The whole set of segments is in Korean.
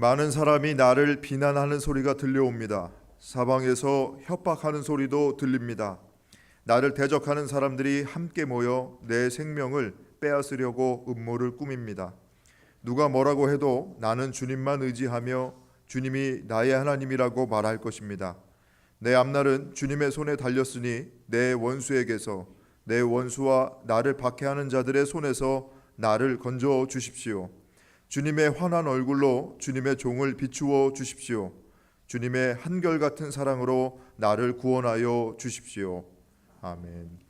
많은 사람이 나를 비난하는 소리가 들려옵니다. 사방에서 협박하는 소리도 들립니다. 나를 대적하는 사람들이 함께 모여 내 생명을 빼앗으려고 음모를 꾸밉니다. 누가 뭐라고 해도 나는 주님만 의지하며 주님이 나의 하나님이라고 말할 것입니다. 내 앞날은 주님의 손에 달렸으니 내 원수에게서, 내 원수와 나를 박해하는 자들의 손에서 나를 건져 주십시오. 주님의 환한 얼굴로 주님의 종을 비추어 주십시오. 주님의 한결같은 사랑으로 나를 구원하여 주십시오. 아멘.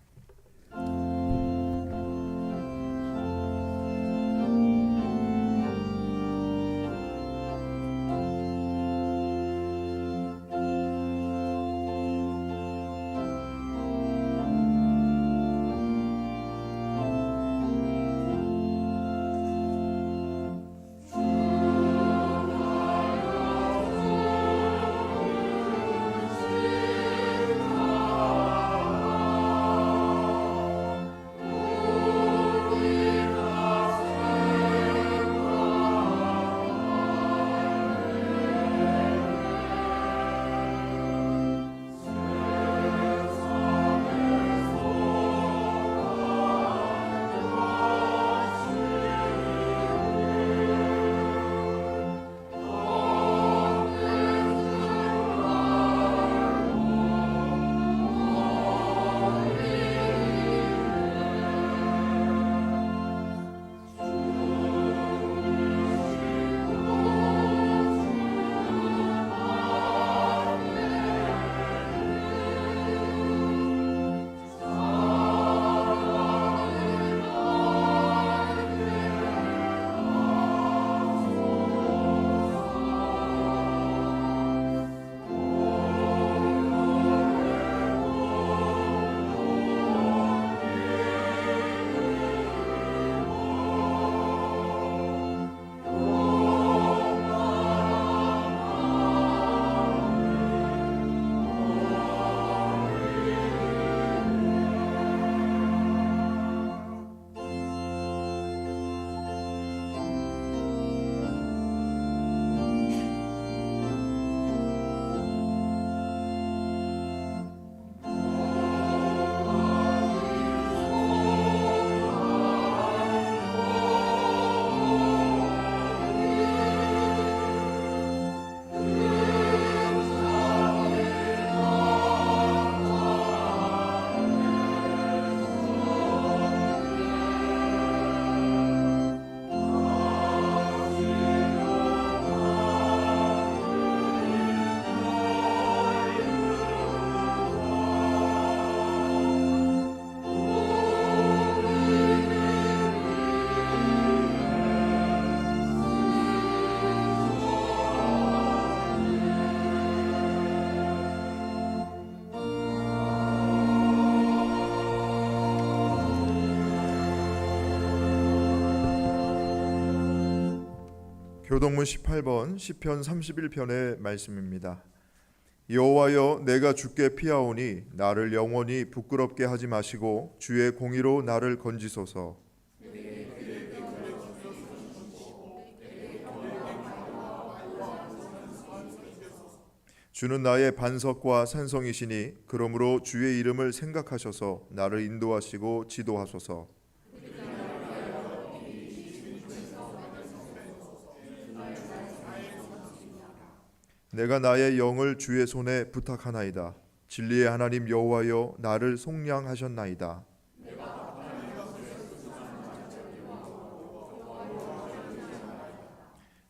교동문 18번 시편 31편의 말씀입니다. 여호와여, 내가 주께 피하오니 나를 영원히 부끄럽게 하지 마시고 주의 공의로 나를 건지소서. 주는 나의 반석과 산성이시니 그러므로 주의 이름을 생각하셔서 나를 인도하시고 지도하소서. 내가 나의 영을 주의 손에 부탁하나이다. 진리의 하나님 여호와여, 나를 속량하셨나이다.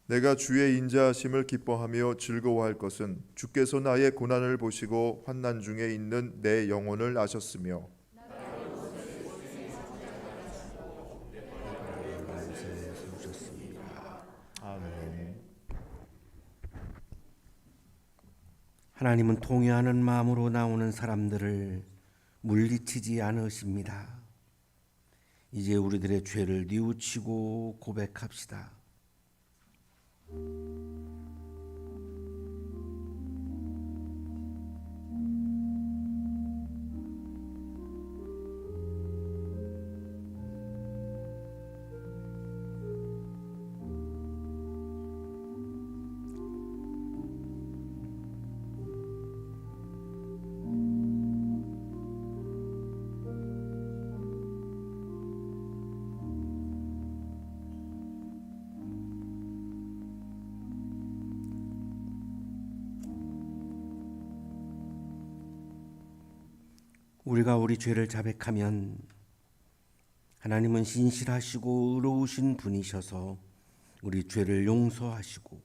내가 주의 인자하심을 기뻐하며 즐거워할 것은 주께서 나의 고난을 보시고 환난 중에 있는 내 영혼을 아셨으며 아멘. 하나님은 통회하는 마음으로 나오는 사람들을 물리치지 않으십니다. 이제 우리들의 죄를 뉘우치고 고백합시다. 우리가 우리 죄를 자백하면 하나님은 신실하시고 의로우신 분이셔서 우리 죄를 용서하시고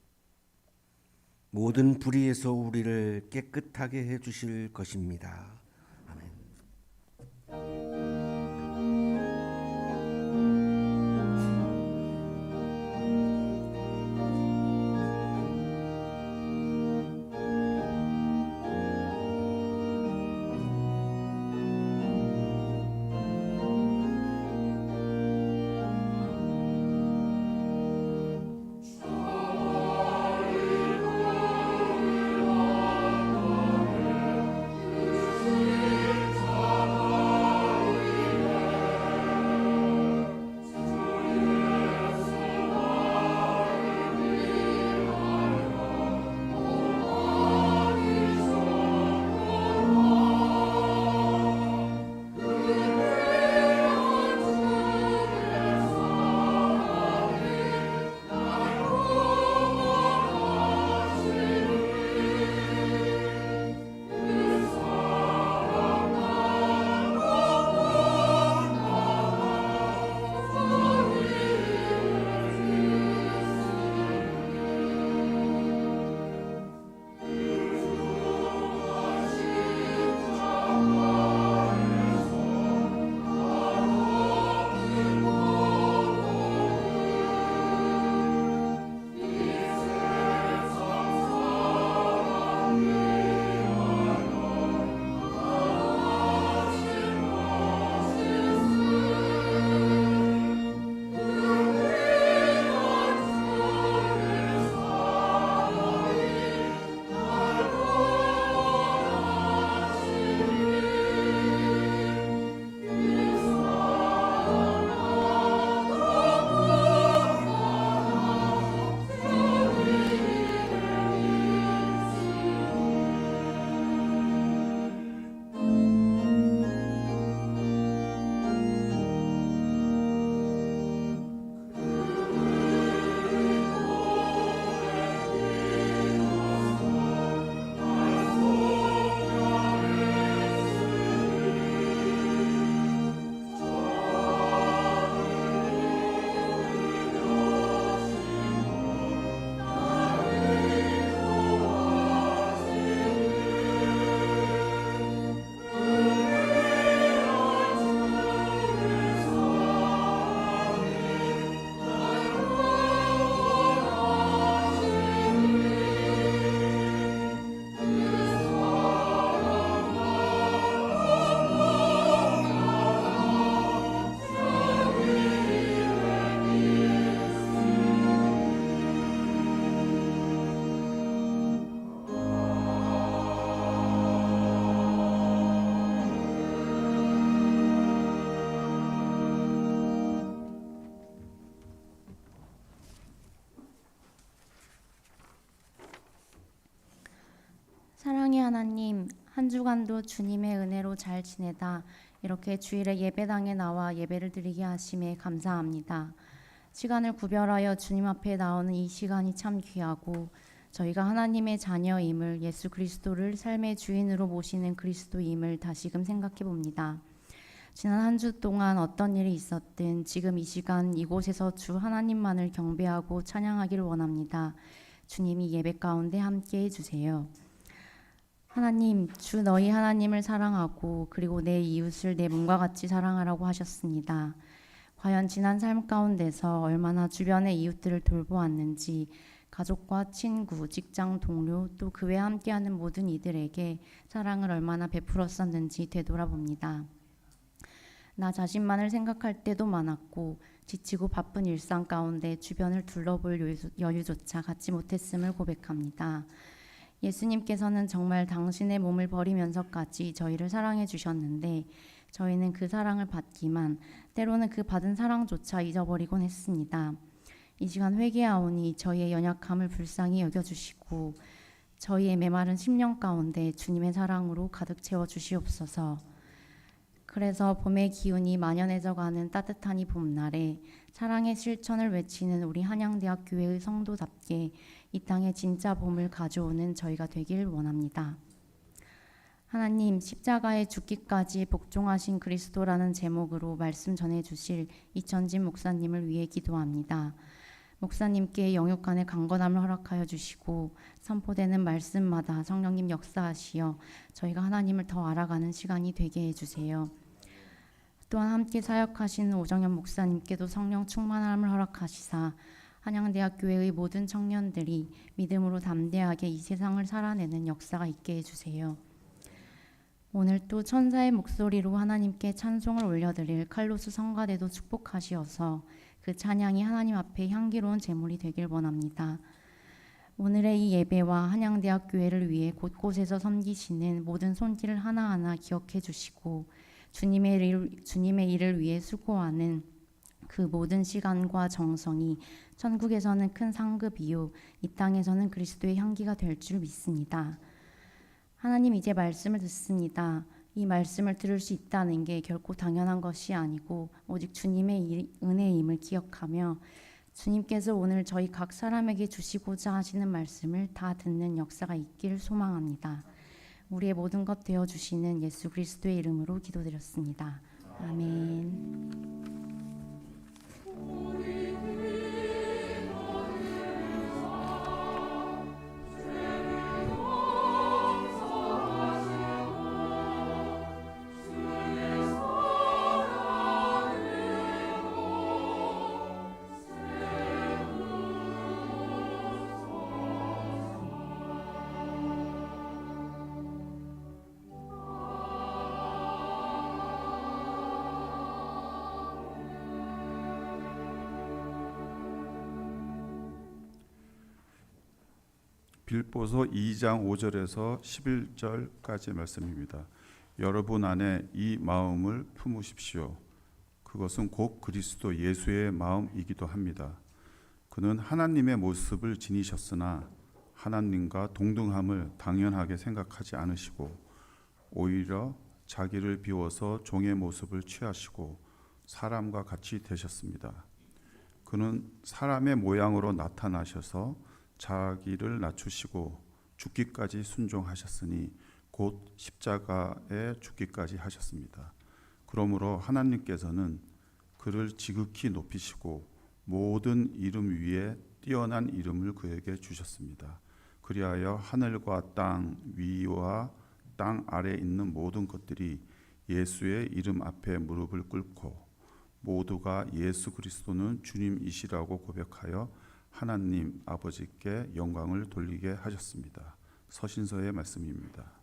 모든 불의에서 우리를 깨끗하게 해 주실 것입니다. 아멘. 사랑의 하나님, 한 주간도 주님의 은혜로 잘 지내다 이렇게 주일에 예배당에 나와 예배를 드리게 하심에 감사합니다. 시간을 구별하여 주님 앞에 나오는 이 시간이 참 귀하고 저희가 하나님의 자녀임을, 예수 그리스도를 삶의 주인으로 모시는 그리스도임을 다시금 생각해 봅니다. 지난 한 주 동안 어떤 일이 있었든 지금 이 시간 이곳에서 주 하나님만을 경배하고 찬양하기를 원합니다. 주님이 예배 가운데 함께 해주세요. 하나님, 주 너희 하나님을 사랑하고 그리고 내 이웃을 내 몸과 같이 사랑하라고 하셨습니다. 과연 지난 삶 가운데서 얼마나 주변의 이웃들을 돌보았는지, 가족과 친구, 직장 동료, 또 그 외 함께하는 모든 이들에게 사랑을 얼마나 베풀었었는지 되돌아봅니다. 나 자신만을 생각할 때도 많았고 지치고 바쁜 일상 가운데 주변을 둘러볼 여유조차 갖지 못했음을 고백합니다. 예수님께서는 정말 당신의 몸을 버리면서까지 저희를 사랑해 주셨는데 저희는 그 사랑을 받기만, 때로는 그 받은 사랑조차 잊어버리곤 했습니다. 이 시간 회개하오니 저희의 연약함을 불쌍히 여겨주시고 저희의 메마른 심령 가운데 주님의 사랑으로 가득 채워주시옵소서. 그래서 봄의 기운이 만연해져가는 따뜻한 이 봄날에 사랑의 실천을 외치는 우리 한양대학교회의 성도답게 이 땅에 진짜 봄을 가져오는 저희가 되길 원합니다. 하나님, 십자가에 죽기까지 복종하신 그리스도라는 제목으로 말씀 전해주실 이천진 목사님을 위해 기도합니다. 목사님께 영육간의 강건함을 허락하여 주시고 선포되는 말씀마다 성령님 역사하시어 저희가 하나님을 더 알아가는 시간이 되게 해주세요. 또한 함께 사역하신 오정현 목사님께도 성령 충만함을 허락하시사 한양대학교회의 모든 청년들이 믿음으로 담대하게 이 세상을 살아내는 역사가 있게 해주세요. 오늘 또 천사의 목소리로 하나님께 찬송을 올려드릴 칼로스 성가대도 축복하시어서 그 찬양이 하나님 앞에 향기로운 제물이 되길 원합니다. 오늘의 이 예배와 한양대학교회를 위해 곳곳에서 섬기시는 모든 손길을 하나하나 기억해 주시고 주님의 일을 위해 수고하는 그 모든 시간과 정성이 천국에서는 큰 상급이요 이 땅에서는 그리스도의 향기가 될 줄 믿습니다. 하나님, 이제 말씀을 듣습니다. 이 말씀을 들을 수 있다는 게 결코 당연한 것이 아니고 오직 주님의 은혜임을 기억하며 주님께서 오늘 저희 각 사람에게 주시고자 하시는 말씀을 다 듣는 역사가 있기를 소망합니다. 우리의 모든 것 되어주시는 예수 그리스도의 이름으로 기도드렸습니다. 아멘. 빌보서 2장 5절에서 11절까지 말씀입니다. 여러분 안에 이 마음을 품으십시오. 그것은 곧 그리스도 예수의 마음이기도 합니다. 그는 하나님의 모습을 지니셨으나 하나님과 동등함을 당연하게 생각하지 않으시고 오히려 자기를 비워서 종의 모습을 취하시고 사람과 같이 되셨습니다. 그는 사람의 모양으로 나타나셔서 자기를 낮추시고 죽기까지 순종하셨으니 곧 십자가에 죽기까지 하셨습니다. 그러므로 하나님께서는 그를 지극히 높이시고 모든 이름 위에 뛰어난 이름을 그에게 주셨습니다. 그리하여 하늘과 땅 위와 땅 아래에 있는 모든 것들이 예수의 이름 앞에 무릎을 꿇고 모두가 예수 그리스도는 주님이시라고 고백하여 하나님 아버지께 영광을 돌리게 하셨습니다. 서신서의 말씀입니다.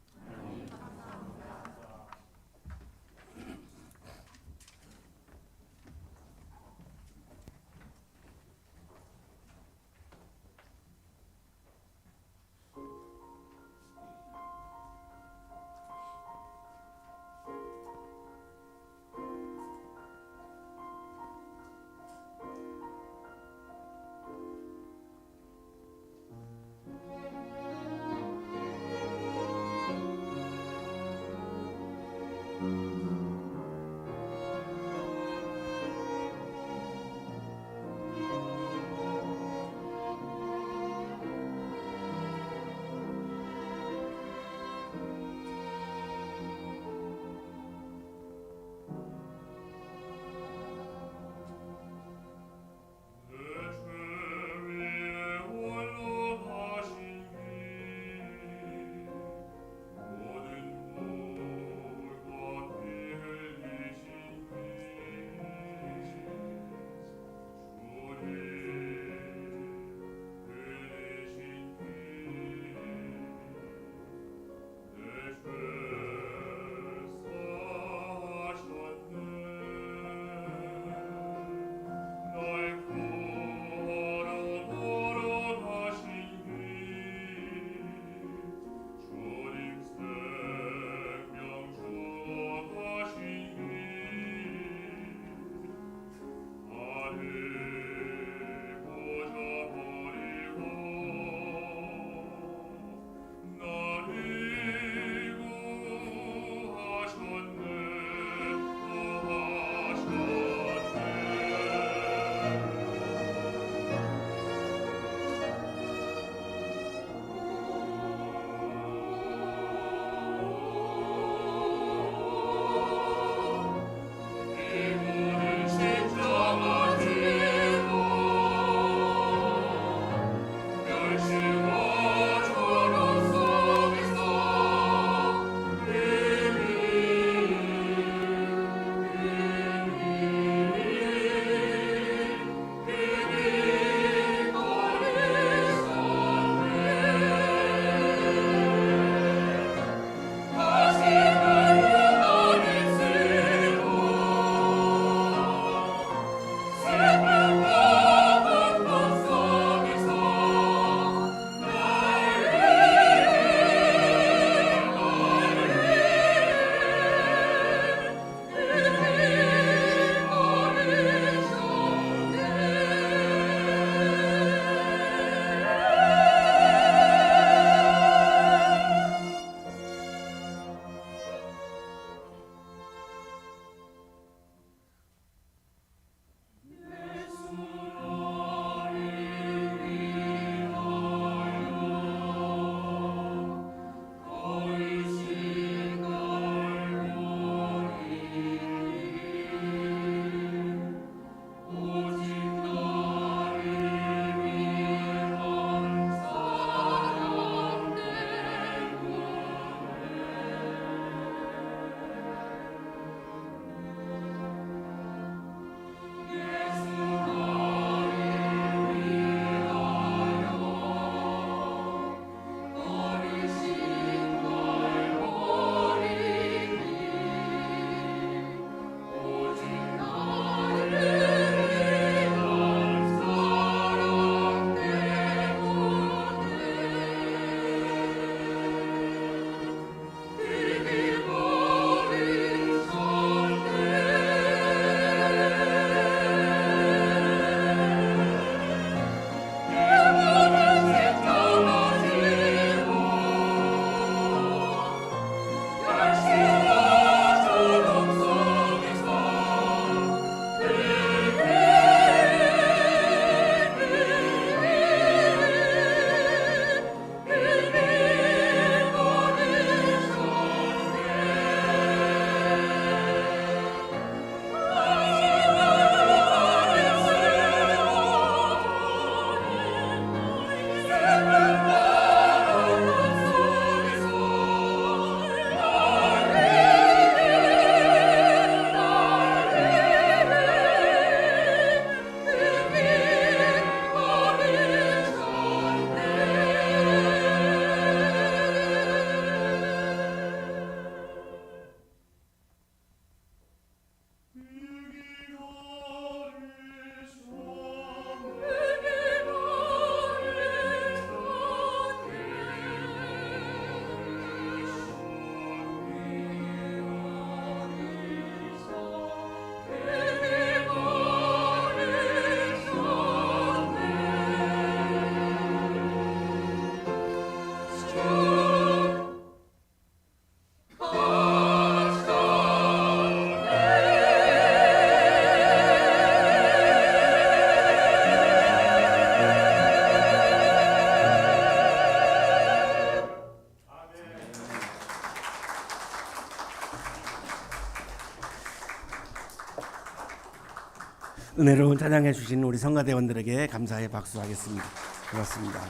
은혜로운 찬양해 주신 우리 성가대원들에게 감사의 박수하겠습니다. 고맙습니다.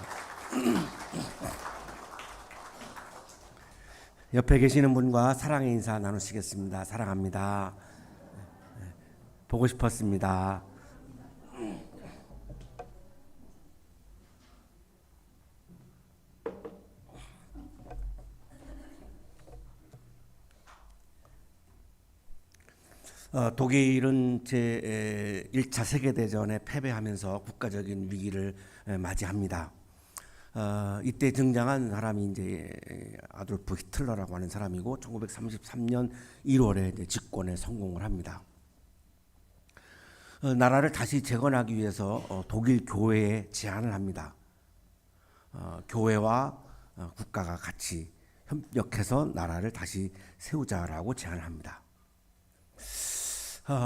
옆에 계시는 분과 사랑의 인사 나누시겠습니다. 사랑합니다. 보고 싶었습니다. 독일은 제1차 세계대전에 패배하면서 국가적인 위기를 맞이합니다. 이때 등장한 사람이 이제 아돌프 히틀러라고 하는 사람이고 1933년 1월에 이제 집권에 성공을 합니다. 나라를 다시 재건하기 위해서 독일 교회에 제안을 합니다. 교회와 국가가 같이 협력해서 나라를 다시 세우자라고 제안을 합니다.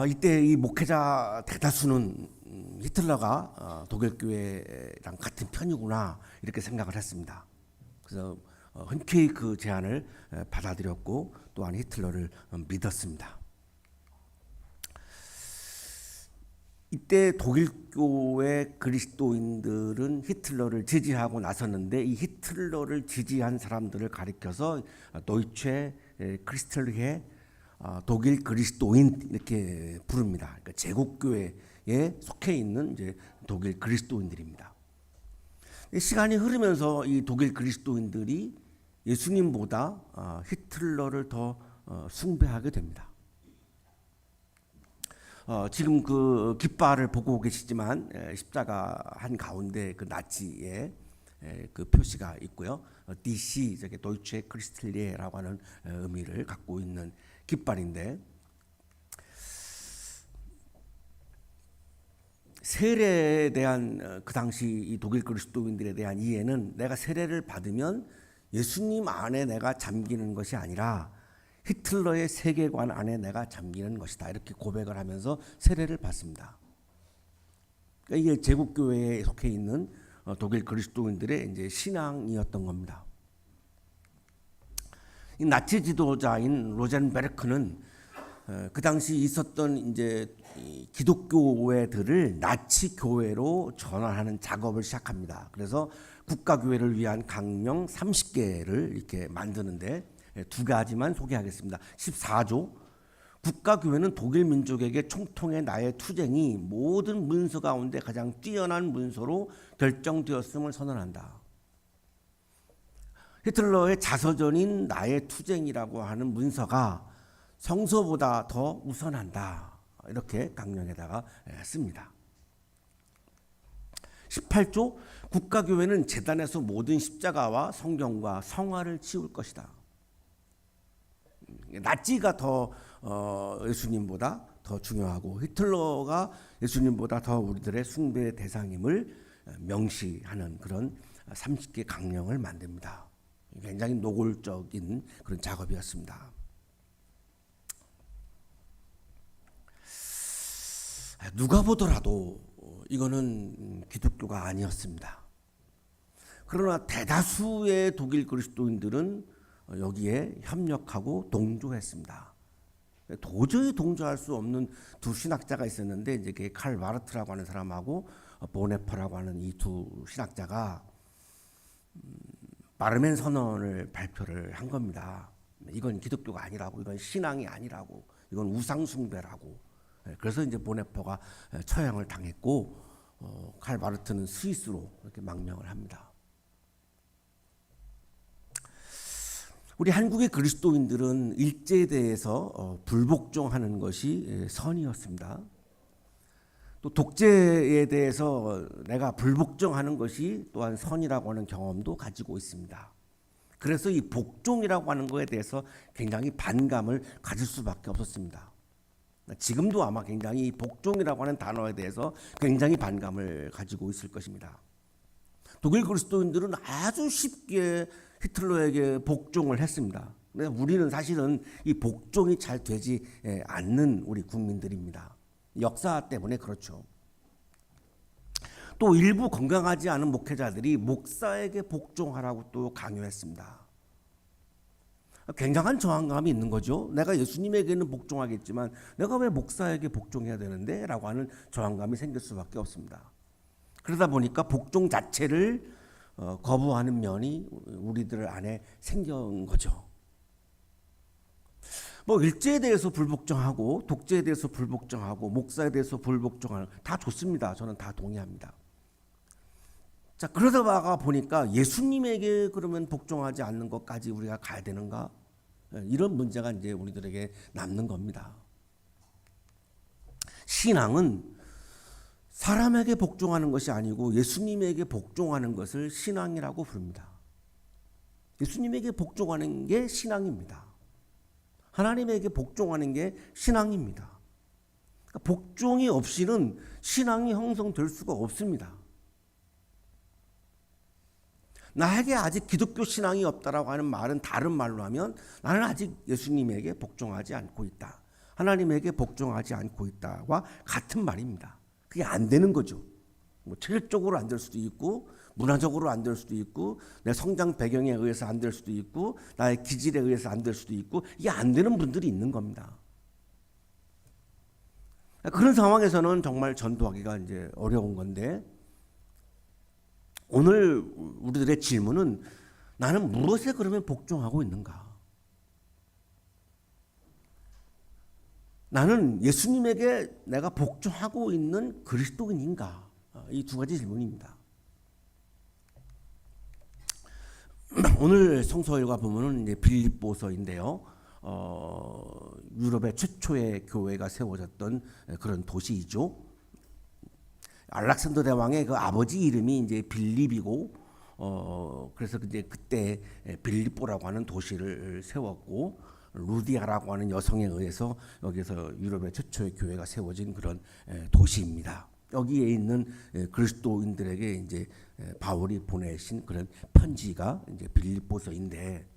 이때 이 목회자 대다수는 히틀러가 독일 교회랑 같은 편이구나 이렇게 생각을 했습니다. 그래서 흔쾌히 그 제안을 받아들였고 또한 히틀러를 믿었습니다. 이때 독일 교회 그리스도인들은 히틀러를 지지하고 나섰는데 이 히틀러를 지지한 사람들을 가리켜서 도이체 크리스텔리해 독일 그리스도인 이렇게 부릅니다. 그러니까 제국교회에 속해 있는 이제 독일 그리스도인들입니다. 시간이 흐르면서 이 독일 그리스도인들이 예수님보다 히틀러를 더 숭배하게 됩니다. 지금 그 깃발을 보고 계시지만 십자가 한 가운데 그 나치의 그 표시가 있고요. DC 저게 도이체 크리스텔리에라고 하는 의미를 갖고 있는 깃발인데 세례에 대한 그 당시 이 독일 그리스도인들에 대한 이해는 내가 세례를 받으면 예수님 안에 내가 잠기는 것이 아니라 히틀러의 세계관 안에 내가 잠기는 것이다 이렇게 고백을 하면서 세례를 받습니다. 그러니까 이게 제국교회에 속해 있는 독일 그리스도인들의 이제 신앙이었던 겁니다. 이 나치 지도자인 로젠베르크는 그 당시 있었던 이제 기독교회들을 나치 교회로 전환하는 작업을 시작합니다. 그래서 국가교회를 위한 강령 30개를 이렇게 만드는데 두 가지만 소개하겠습니다. 14조 국가교회는 독일 민족에게 총통의 나의 투쟁이 모든 문서 가운데 가장 뛰어난 문서로 결정되었음을 선언한다. 히틀러의 자서전인 나의 투쟁이라고 하는 문서가 성서보다 더 우선한다. 이렇게 강령에다가 씁니다. 18조 국가교회는 제단에서 모든 십자가와 성경과 성화를 치울 것이다. 나치가 더 예수님보다 더 중요하고 히틀러가 예수님보다 더 우리들의 숭배 대상임을 명시하는 그런 30개 강령을 만듭니다. 굉장히 노골적인 그런 작업이었습니다. 누가 보더라도 이거는 기독교가 아니었습니다. 그러나 대다수의 독일 그리스도인들은 여기에 협력하고 동조했습니다. 도저히 동조할 수 없는 두 신학자가 있었는데 이제 칼 마르트라고 하는 사람하고 보네퍼라고 하는 이 두 신학자가 바르멘 선언을 발표를 한 겁니다. 이건 기독교가 아니라고, 이건 신앙이 아니라고, 이건 우상 숭배라고. 그래서 이제 보네퍼가 처형을 당했고 칼 마르트는 스위스로 이렇게 망명을 합니다. 우리 한국의 그리스도인들은 일제에 대해서 불복종하는 것이 선이었습니다. 또 독재에 대해서 내가 불복종하는 것이 또한 선이라고 하는 경험도 가지고 있습니다. 그래서 이 복종이라고 하는 것에 대해서 굉장히 반감을 가질 수밖에 없었습니다. 지금도 아마 굉장히 이 복종이라고 하는 단어에 대해서 굉장히 반감을 가지고 있을 것입니다. 독일 그리스도인들은 아주 쉽게 히틀러에게 복종을 했습니다. 우리는 사실은 이 복종이 잘 되지 않는 우리 국민들입니다. 역사 때문에 그렇죠. 또 일부 건강하지 않은 목회자들이 목사에게 복종하라고 또 강요했습니다. 굉장한 저항감이 있는 거죠. 내가 예수님에게는 복종하겠지만 내가 왜 목사에게 복종해야 되는데? 라고 하는 저항감이 생길 수밖에 없습니다. 그러다 보니까 복종 자체를 거부하는 면이 우리들 안에 생긴 거죠. 뭐 일제에 대해서 불복종하고 독재에 대해서 불복종하고 목사에 대해서 불복종하는 다 좋습니다. 저는 다 동의합니다. 자, 그러다가 보니까 예수님에게 그러면 복종하지 않는 것까지 우리가 가야 되는가? 이런 문제가 이제 우리들에게 남는 겁니다. 신앙은 사람에게 복종하는 것이 아니고 예수님에게 복종하는 것을 신앙이라고 부릅니다. 예수님에게 복종하는 게 신앙입니다. 하나님에게 복종하는 게 신앙입니다. 그러니까 복종이 없이는 신앙이 형성될 수가 없습니다. 나에게 아직 기독교 신앙이 없다라고 하는 말은 다른 말로 하면 나는 아직 예수님에게 복종하지 않고 있다. 하나님에게 복종하지 않고 있다와 같은 말입니다. 그게 안 되는 거죠. 뭐 체력적으로 안 될 수도 있고 문화적으로 안 될 수도 있고 내 성장 배경에 의해서 안 될 수도 있고 나의 기질에 의해서 안 될 수도 있고 이게 안 되는 분들이 있는 겁니다. 그런 상황에서는 정말 전도하기가 이제 어려운 건데 오늘 우리들의 질문은 나는 무엇에 그러면 복종하고 있는가? 나는 예수님에게 내가 복종하고 있는 그리스도인인가? 이 두 가지 질문입니다. 오늘 성서일과 보면은 이제 빌립보서인데요. 유럽의 최초의 교회가 세워졌던 그런 도시이죠. 알렉산더 대왕의 그 아버지 이름이 이제 빌립이고, 그래서 이제 그때 빌립보라고 하는 도시를 세웠고, 루디아라고 하는 여성에 의해서 여기서 유럽의 최초의 교회가 세워진 그런 도시입니다. 여기에 있는 그리스도인들에게 이제 바울이 보내신 그런 편지가 이제 빌립보서인데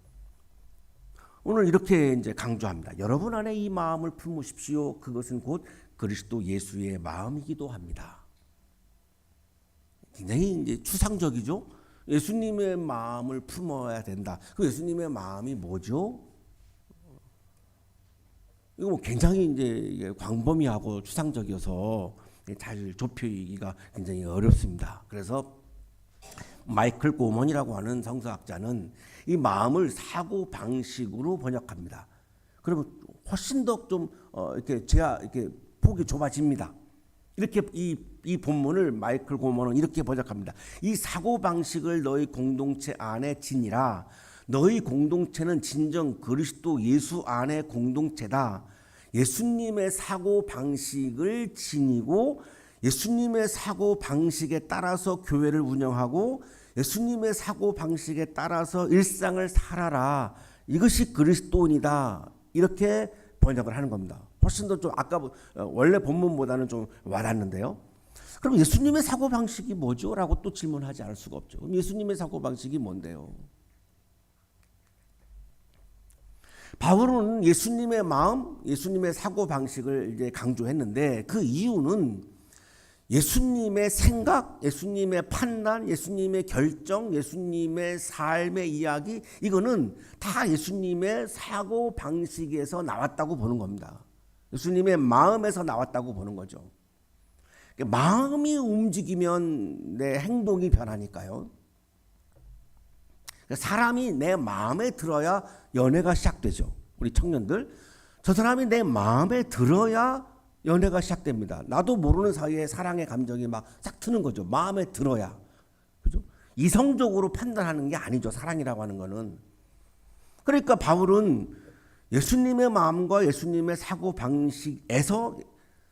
오늘 이렇게 이제 강조합니다. 여러분 안에 이 마음을 품으십시오. 그것은 곧 그리스도 예수의 마음이기도 합니다. 굉장히 이제 추상적이죠. 예수님의 마음을 품어야 된다. 그 예수님의 마음이 뭐죠? 이거 뭐 굉장히 이제 광범위하고 추상적이어서 잘 좁히기가 굉장히 어렵습니다. 그래서 마이클 고먼이라고 하는 성서학자는 이 마음을 사고 방식으로 번역합니다. 그러면 훨씬 더 좀 이렇게 제가 이렇게 폭이 좁아집니다. 이렇게 이 본문을 마이클 고먼은 이렇게 번역합니다. 이 사고 방식을 너희 공동체 안에 지니라. 너희 공동체는 진정 그리스도 예수 안의 공동체다. 예수님의 사고 방식을 지니고 예수님의 사고 방식에 따라서 교회를 운영하고 예수님의 사고 방식에 따라서 일상을 살아라. 이것이 그리스도인이다. 이렇게 번역을 하는 겁니다. 훨씬 더 좀 아까 원래 본문보다는 좀 와닿는데요. 그럼 예수님의 사고 방식이 뭐죠? 라고 또 질문하지 않을 수가 없죠. 그럼 예수님의 사고 방식이 뭔데요? 바울은 예수님의 마음, 예수님의 사고 방식을 이제 강조했는데 그 이유는 예수님의 생각, 예수님의 판단, 예수님의 결정, 예수님의 삶의 이야기 이거는 다 예수님의 사고 방식에서 나왔다고 보는 겁니다. 예수님의 마음에서 나왔다고 보는 거죠. 마음이 움직이면 내 행동이 변하니까요. 사람이 내 마음에 들어야 연애가 시작되죠. 우리 청년들, 저 사람이 내 마음에 들어야 연애가 시작됩니다. 나도 모르는 사이에 사랑의 감정이 막 싹 트는 거죠. 마음에 들어야. 그죠? 이성적으로 판단하는 게 아니죠. 사랑이라고 하는 거는. 그러니까 바울은 예수님의 마음과 예수님의 사고 방식에서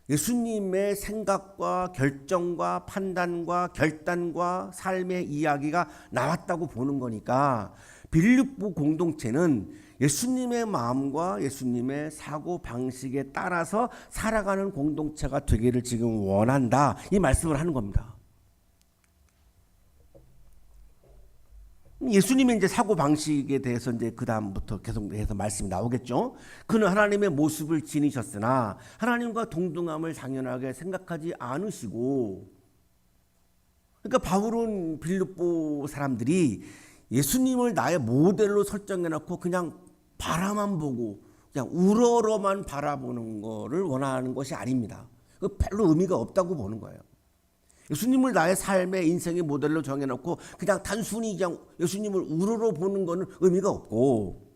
예수님의 생각과 결정과 판단과 결단과 삶의 이야기가 나왔다고 보는 거니까 빌립보 공동체는 예수님의 마음과 예수님의 사고 방식에 따라서 살아가는 공동체가 되기를 지금 원한다. 이 말씀을 하는 겁니다. 예수님의 이제 사고 방식에 대해서 이제 그 다음부터 계속해서 말씀이 나오겠죠. 그는 하나님의 모습을 지니셨으나 하나님과 동등함을 당연하게 생각하지 않으시고, 그러니까 바울은 빌립보 사람들이 예수님을 나의 모델로 설정해놓고 그냥 바라만 보고 그냥 우러러만 바라보는 거를 원하는 것이 아닙니다. 그 별로 의미가 없다고 보는 거예요. 예수님을 나의 삶의 인생의 모델로 정해놓고 그냥 단순히 그냥 예수님을 우러러 보는 거는 의미가 없고,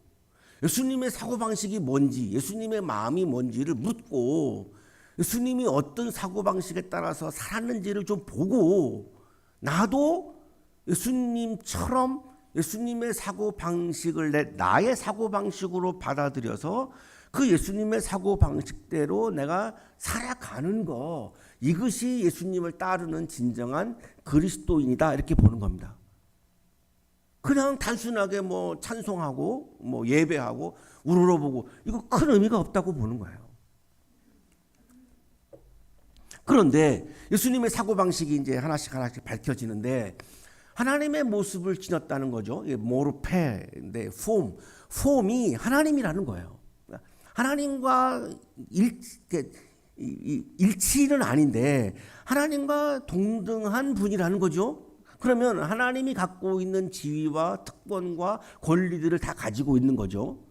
예수님의 사고방식이 뭔지, 예수님의 마음이 뭔지를 묻고, 예수님이 어떤 사고방식에 따라서 살았는지를 좀 보고, 나도 예수님처럼 예수님의 사고방식을 나의 사고방식으로 받아들여서 그 예수님의 사고방식대로 내가 살아가는 거, 이것이 예수님을 따르는 진정한 그리스도인이다, 이렇게 보는 겁니다. 그냥 단순하게 뭐 찬송하고 뭐 예배하고 우러러보고 이거 큰 의미가 없다고 보는 거예요. 그런데 예수님의 사고방식이 이제 하나씩 밝혀지는데, 하나님의 모습을 지녔다는 거죠. 모르페인데 폼이 하나님이라는 거예요. 하나님과 일치는 아닌데 하나님과 동등한 분이라는 거죠. 그러면 하나님이 갖고 있는 지위와 특권과 권리들을 다 가지고 있는 거죠.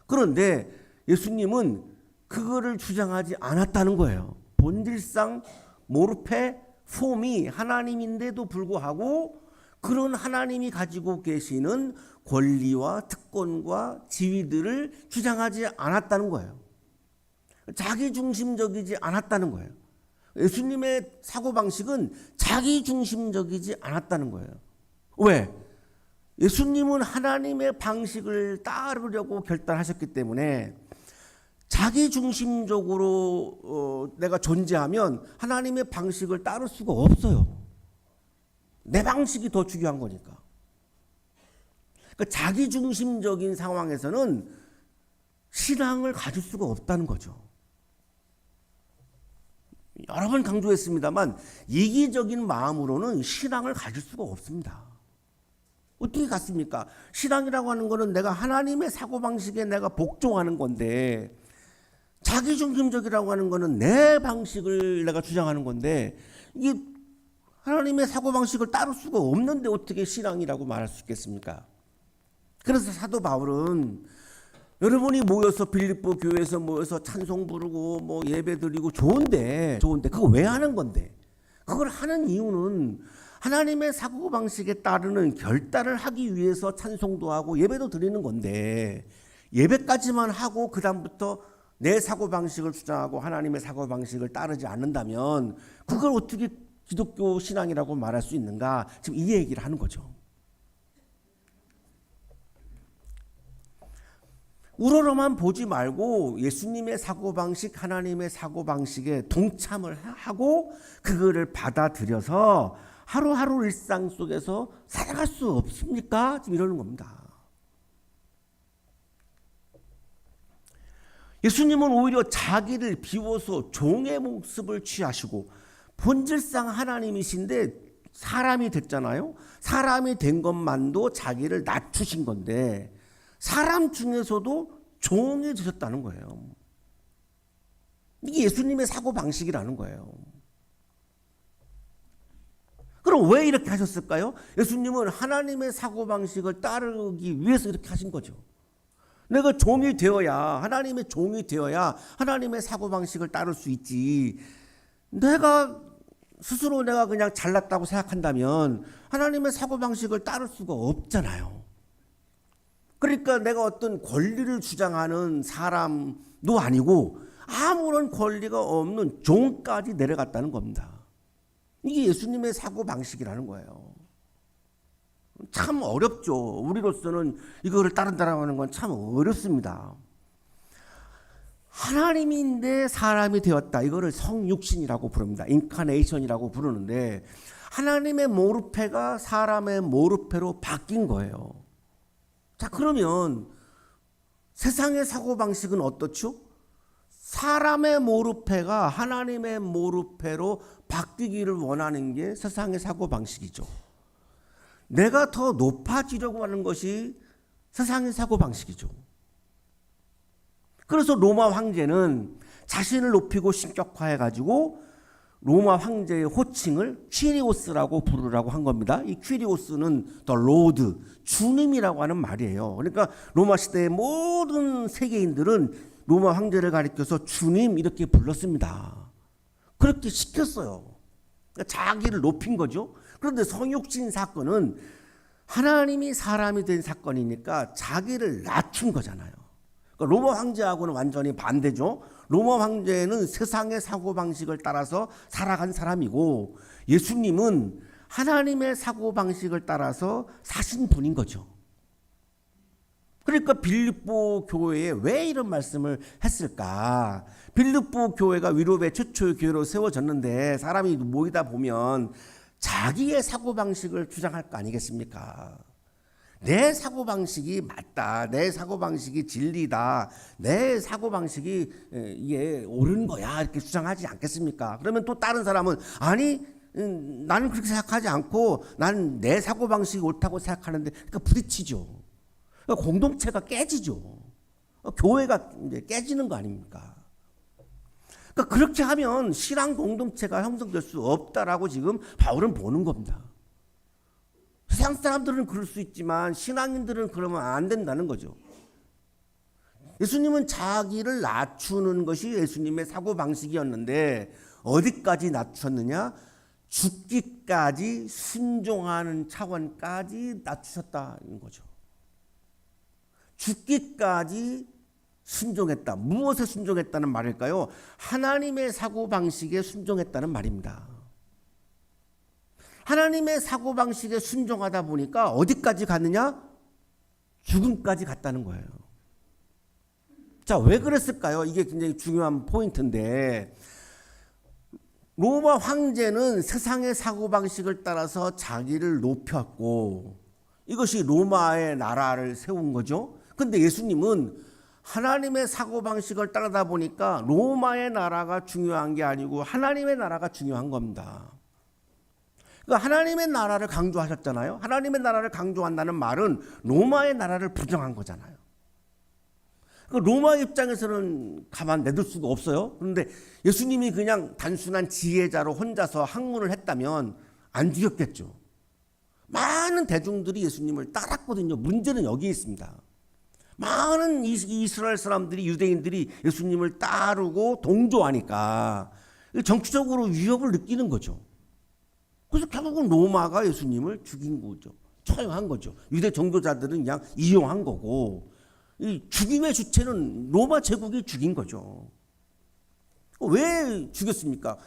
그런데 예수님은 그거를 주장하지 않았다는 거예요. 본질상 모르페 폼이 하나님인데도 불구하고 그런 하나님이 가지고 계시는 권리와 특권과 지위들을 주장하지 않았다는 거예요. 자기중심적이지 않았다는 거예요. 예수님의 사고방식은 자기중심적이지 않았다는 거예요. 왜? 예수님은 하나님의 방식을 따르려고 결단하셨기 때문에 자기중심적으로 내가 존재하면 하나님의 방식을 따를 수가 없어요. 내 방식이 더 중요한 거니까. 그러니까 자기중심적인 상황에서는 신앙을 가질 수가 없다는 거죠. 여러 번 강조했습니다만 이기적인 마음으로는 신앙을 가질 수가 없습니다. 어떻게 같습니까? 신앙이라고 하는 것은 내가 하나님의 사고방식에 내가 복종하는 건데, 자기중심적이라고 하는 것은 내 방식을 내가 주장하는 건데, 이게 하나님의 사고방식을 따를 수가 없는데 어떻게 신앙이라고 말할 수 있겠습니까? 그래서 사도 바울은 여러분이 모여서 빌립보 교회에서 모여서 찬송 부르고 뭐 예배 드리고 좋은데 그거 왜 하는 건데? 그걸 하는 이유는 하나님의 사고방식에 따르는 결단을 하기 위해서 찬송도 하고 예배도 드리는 건데, 예배까지만 하고 그 다음부터 내 사고방식을 주장하고 하나님의 사고방식을 따르지 않는다면 그걸 어떻게 기독교 신앙이라고 말할 수 있는가? 지금 이 얘기를 하는 거죠. 우러러만 보지 말고 예수님의 사고방식, 하나님의 사고방식에 동참을 하고 그거를 받아들여서 하루하루 일상 속에서 살아갈 수 없습니까? 지금 이러는 겁니다. 예수님은 오히려 자기를 비워서 종의 모습을 취하시고 본질상 하나님이신데 사람이 됐잖아요. 사람이 된 것만도 자기를 낮추신 건데 사람 중에서도 종이 되셨다는 거예요. 이게 예수님의 사고방식이라는 거예요. 그럼 왜 이렇게 하셨을까요? 예수님은 하나님의 사고방식을 따르기 위해서 이렇게 하신 거죠. 내가 종이 되어야, 하나님의 종이 되어야 하나님의 사고방식을 따를 수 있지. 내가 그냥 잘났다고 생각한다면 하나님의 사고방식을 따를 수가 없잖아요. 그러니까 내가 어떤 권리를 주장하는 사람도 아니고 아무런 권리가 없는 종까지 내려갔다는 겁니다. 이게 예수님의 사고방식이라는 거예요. 참 어렵죠. 우리로서는 이거를 따른다라고 하는 건 참 어렵습니다. 하나님인데 사람이 되었다. 이거를 성육신이라고 부릅니다. 인카네이션이라고 부르는데 하나님의 모르페가 사람의 모르페로 바뀐 거예요. 자, 그러면 세상의 사고방식은 어떻죠? 사람의 모르페가 하나님의 모르페로 바뀌기를 원하는 게 세상의 사고방식이죠. 내가 더 높아지려고 하는 것이 세상의 사고방식이죠. 그래서 로마 황제는 자신을 높이고 신격화해가지고 로마 황제의 호칭을 퀴리오스라고 부르라고 한 겁니다. 이 퀴리오스는 더 로드, 주님이라고 하는 말이에요. 그러니까 로마 시대의 모든 세계인들은 로마 황제를 가리켜서 주님 이렇게 불렀습니다. 그렇게 시켰어요. 그러니까 자기를 높인 거죠. 그런데 성육신 사건은 하나님이 사람이 된 사건이니까 자기를 낮춘 거잖아요. 그러니까 로마 황제하고는 완전히 반대죠. 로마 황제는 세상의 사고방식을 따라서 살아간 사람이고 예수님은 하나님의 사고방식을 따라서 사신 분인 거죠. 그러니까 빌립보 교회에 왜 이런 말씀을 했을까? 빌립보 교회가 위로의 최초의 교회로 세워졌는데 사람이 모이다 보면 자기의 사고방식을 주장할 거 아니겠습니까? 내 사고방식이 맞다. 내 사고방식이 진리다. 내 사고방식이 이게 옳은 거야. 이렇게 주장하지 않겠습니까? 그러면 또 다른 사람은 아니 나는 그렇게 생각하지 않고 나는 내 사고방식이 옳다고 생각하는데 그러니까 부딪히죠. 그러니까 공동체가 깨지죠. 교회가 이제 깨지는 거 아닙니까? 그러니까 그렇게 하면 신앙 공동체가 형성될 수 없다라고 지금 바울은 보는 겁니다. 세상 사람들은 그럴 수 있지만 신앙인들은 그러면 안 된다는 거죠. 예수님은 자기를 낮추는 것이 예수님의 사고방식이었는데 어디까지 낮추셨느냐? 죽기까지 순종하는 차원까지 낮추셨다는 거죠. 죽기까지 순종했다. 무엇에 순종했다는 말일까요? 하나님의 사고방식에 순종했다는 말입니다. 하나님의 사고방식에 순종하다 보니까 어디까지 갔느냐? 죽음까지 갔다는 거예요. 자, 왜 그랬을까요? 이게 굉장히 중요한 포인트인데 로마 황제는 세상의 사고방식을 따라서 자기를 높였고 이것이 로마의 나라를 세운 거죠. 근데 예수님은 하나님의 사고방식을 따르다 보니까 로마의 나라가 중요한 게 아니고 하나님의 나라가 중요한 겁니다. 그러니까 하나님의 나라를 강조하셨잖아요. 하나님의 나라를 강조한다는 말은 로마의 나라를 부정한 거잖아요. 그러니까 로마 입장에서는 가만 내둘 수가 없어요. 그런데 예수님이 그냥 단순한 지혜자로 혼자서 학문을 했다면 안 죽였겠죠. 많은 대중들이 예수님을 따랐거든요. 문제는 여기에 있습니다. 많은 이스라엘 사람들이 유대인들이 예수님을 따르고 동조하니까 정치적으로 위협을 느끼는 거죠. 그래서 결국은 로마가 예수님을 죽인 거죠. 처형한 거죠. 유대 종교자들은 그냥 이용한 거고 이 죽임의 주체는 로마 제국이 죽인 거죠. 왜 죽였습니까?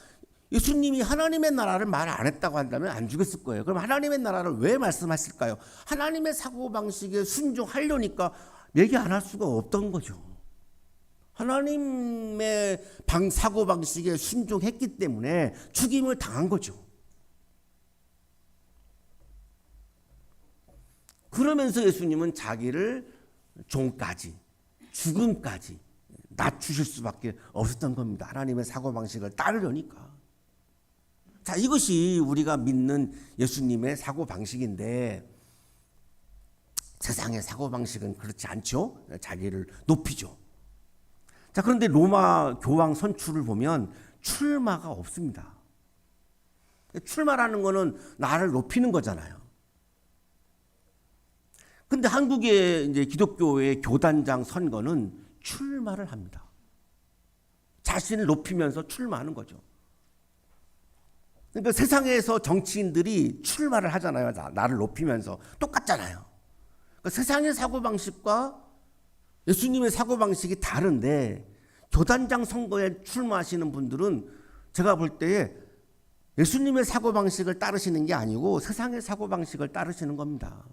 예수님이 하나님의 나라를 말 안 했다고 한다면 안 죽였을 거예요. 그럼 하나님의 나라를 왜 말씀하실까요? 하나님의 사고방식에 순종하려니까 얘기 안 할 수가 없던 거죠. 하나님의 사고방식에 순종했기 때문에 죽임을 당한 거죠. 그러면서 예수님은 자기를 종까지, 죽음까지 낮추실 수밖에 없었던 겁니다. 하나님의 사고방식을 따르려니까. 자, 이것이 우리가 믿는 예수님의 사고방식인데 세상의 사고방식은 그렇지 않죠. 자기를 높이죠. 자, 그런데 로마 교황 선출을 보면 출마가 없습니다. 출마라는 거는 나를 높이는 거잖아요. 근데 한국의 이제 기독교의 교단장 선거는 출마를 합니다. 자신을 높이면서 출마하는 거죠. 그러니까 세상에서 정치인들이 출마를 하잖아요. 나를 높이면서 똑같잖아요. 그러니까 세상의 사고방식과 예수님의 사고방식이 다른데 교단장 선거에 출마하시는 분들은 제가 볼 때에 예수님의 사고방식을 따르시는 게 아니고 세상의 사고방식을 따르시는 겁니다.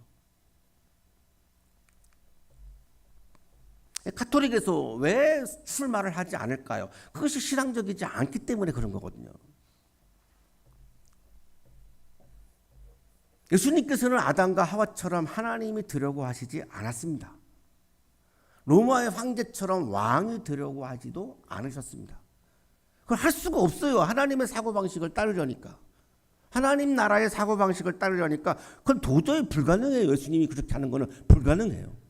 가톨릭에서 왜 출마를 하지 않을까요? 그것이 신앙적이지 않기 때문에 그런 거거든요. 예수님께서는 아담과 하와처럼 하나님이 되려고 하시지 않았습니다. 로마의 황제처럼 왕이 되려고 하지도 않으셨습니다. 그걸 할 수가 없어요. 하나님의 사고방식을 따르려니까. 하나님 나라의 사고방식을 따르려니까 그건 도저히 불가능해요. 예수님이 그렇게 하는 거는 불가능해요.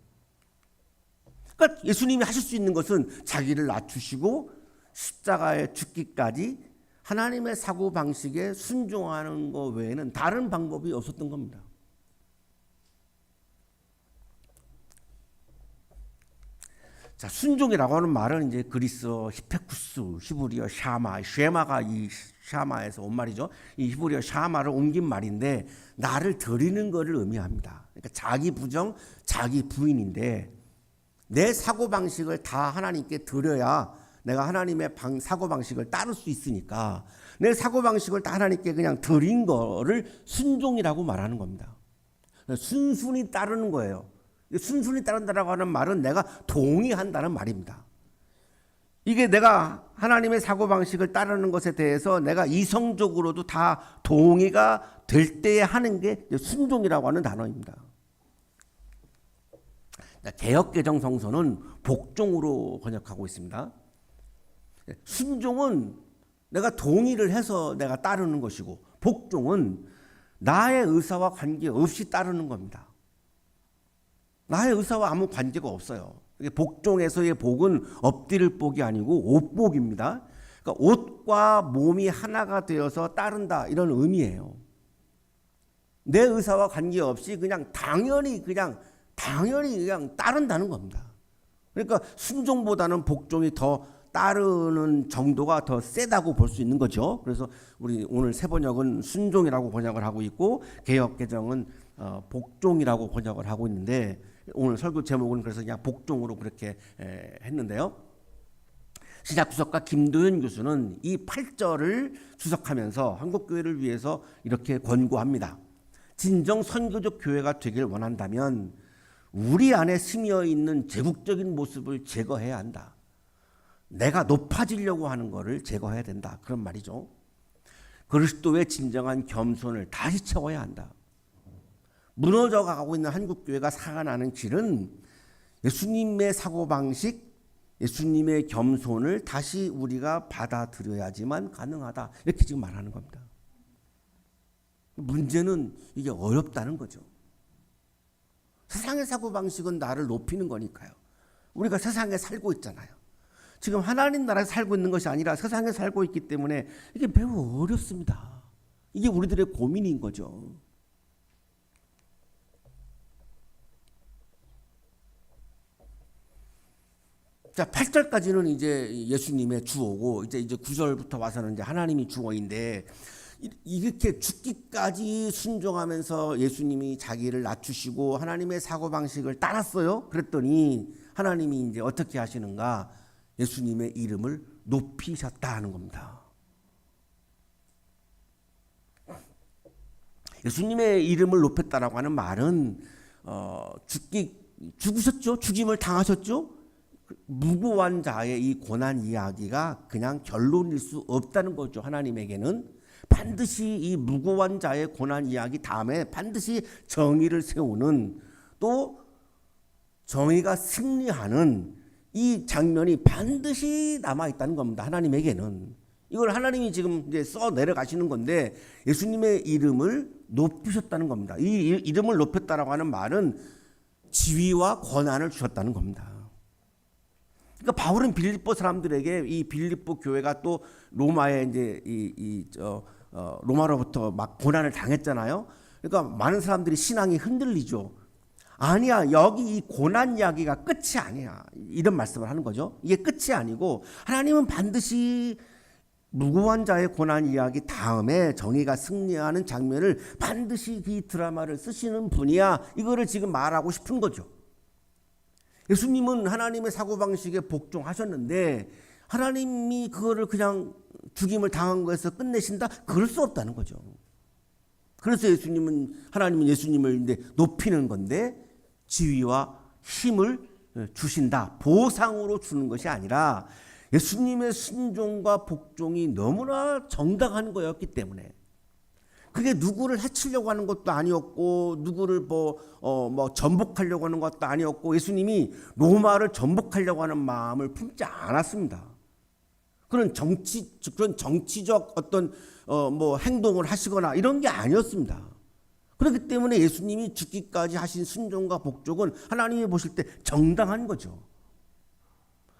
그러니까 예수님이 하실 수 있는 것은 자기를 낮추시고 십자가에 죽기까지 하나님의 사고 방식에 순종하는 것 외에는 다른 방법이 없었던 겁니다. 자, 순종이라고 하는 말은 이제 그리스어 히페쿠스, 히브리어 샤마, 쉐마가 이 샤마에서 온 말이죠. 이 히브리어 샤마를 옮긴 말인데 나를 드리는 것을 의미합니다. 그러니까 자기 부정, 자기 부인인데 내 사고 방식을 다 하나님께 드려야 내가 하나님의 사고 방식을 따를 수 있으니까 내 사고 방식을 다 하나님께 그냥 드린 거를 순종이라고 말하는 겁니다. 순순히 따르는 거예요. 순순히 따른다라고 하는 말은 내가 동의한다는 말입니다. 이게 내가 하나님의 사고방식을 따르는 것에 대해서 내가 이성적으로도 다 동의가 될 때에 하는 게 순종이라고 하는 단어입니다. 개역개정 성서는 복종으로 번역하고 있습니다. 순종은 내가 동의를 해서 내가 따르는 것이고 복종은 나의 의사와 관계없이 따르는 겁니다. 나의 의사와 아무 관계가 없어요. 복종에서의 복은 엎드릴 복이 아니고 옷복입니다. 그러니까 옷과 몸이 하나가 되어서 따른다 이런 의미예요. 내 의사와 관계없이 그냥 당연히 그냥 따른다는 겁니다. 그러니까 순종보다는 복종이 더 따르는 정도가 더 세다고 볼 수 있는 거죠. 그래서 우리 오늘 새 번역은 순종이라고 번역을 하고 있고 개역개정은 복종이라고 번역을 하고 있는데 오늘 설교 제목은 그래서 그냥 복종으로 그렇게 했는데요. 신약주석가 김도현 교수는 이 8절을 주석하면서 한국교회를 위해서 이렇게 권고합니다. 진정 선교적 교회가 되길 원한다면 우리 안에 스며 있는 제국적인 모습을 제거해야 한다. 내가 높아지려고 하는 것을 제거해야 된다. 그런 말이죠. 그리스도의 진정한 겸손을 다시 채워야 한다. 무너져 가고 있는 한국교회가 살아나는 길은 예수님의 사고방식, 예수님의 겸손을 다시 우리가 받아들여야지만 가능하다. 이렇게 지금 말하는 겁니다. 문제는 이게 어렵다는 거죠. 세상의 사고방식은 나를 높이는 거니까요. 우리가 세상에 살고 있잖아요. 지금 하나님 나라에 살고 있는 것이 아니라 세상에 살고 있기 때문에 이게 매우 어렵습니다. 이게 우리들의 고민인 거죠. 자, 8절까지는 이제 예수님의 주어고 이제 9절부터 와서는 이제 하나님이 주어인데 이렇게 죽기까지 순종하면서 예수님이 자기를 낮추시고 하나님의 사고방식을 따랐어요. 그랬더니 하나님이 이제 어떻게 하시는가? 예수님의 이름을 높이셨다 하는 겁니다. 예수님의 이름을 높였다라고 하는 말은 죽으셨죠? 죽임을 당하셨죠? 무고한 자의 이 고난 이야기가 그냥 결론일 수 없다는 거죠. 하나님에게는 반드시 이 무고한 자의 고난 이야기 다음에 반드시 정의를 세우는 또 정의가 승리하는 이 장면이 반드시 남아있다는 겁니다. 하나님에게는. 이걸 하나님이 지금 이제 써 내려가시는 건데 예수님의 이름을 높이셨다는 겁니다. 이 이름을 높였다라고 하는 말은 지위와 권한을 주셨다는 겁니다. 그러니까 바울은 빌립보 사람들에게 이 빌립보 교회가 또 로마에 이제 로마로부터 막 고난을 당했잖아요. 그러니까 많은 사람들이 신앙이 흔들리죠. 아니야, 여기 이 고난 이야기가 끝이 아니야. 이런 말씀을 하는 거죠. 이게 끝이 아니고 하나님은 반드시 무고한 자의 고난 이야기 다음에 정의가 승리하는 장면을 반드시 이 드라마를 쓰시는 분이야. 이거를 지금 말하고 싶은 거죠. 예수님은 하나님의 사고방식에 복종하셨는데 하나님이 그거를 그냥 죽임을 당한 거에서 끝내신다? 그럴 수 없다는 거죠. 그래서 하나님은 예수님을 이제 높이는 건데 지위와 힘을 주신다. 보상으로 주는 것이 아니라 예수님의 순종과 복종이 너무나 정당한 거였기 때문에 그게 누구를 해치려고 하는 것도 아니었고 누구를 전복하려고 하는 것도 아니었고 예수님이 로마를 전복하려고 하는 마음을 품지 않았습니다. 그런 정치적 어떤 행동을 하시거나 이런 게 아니었습니다. 그렇기 때문에 예수님이 죽기까지 하신 순종과 복종은 하나님이 보실 때 정당한 거죠.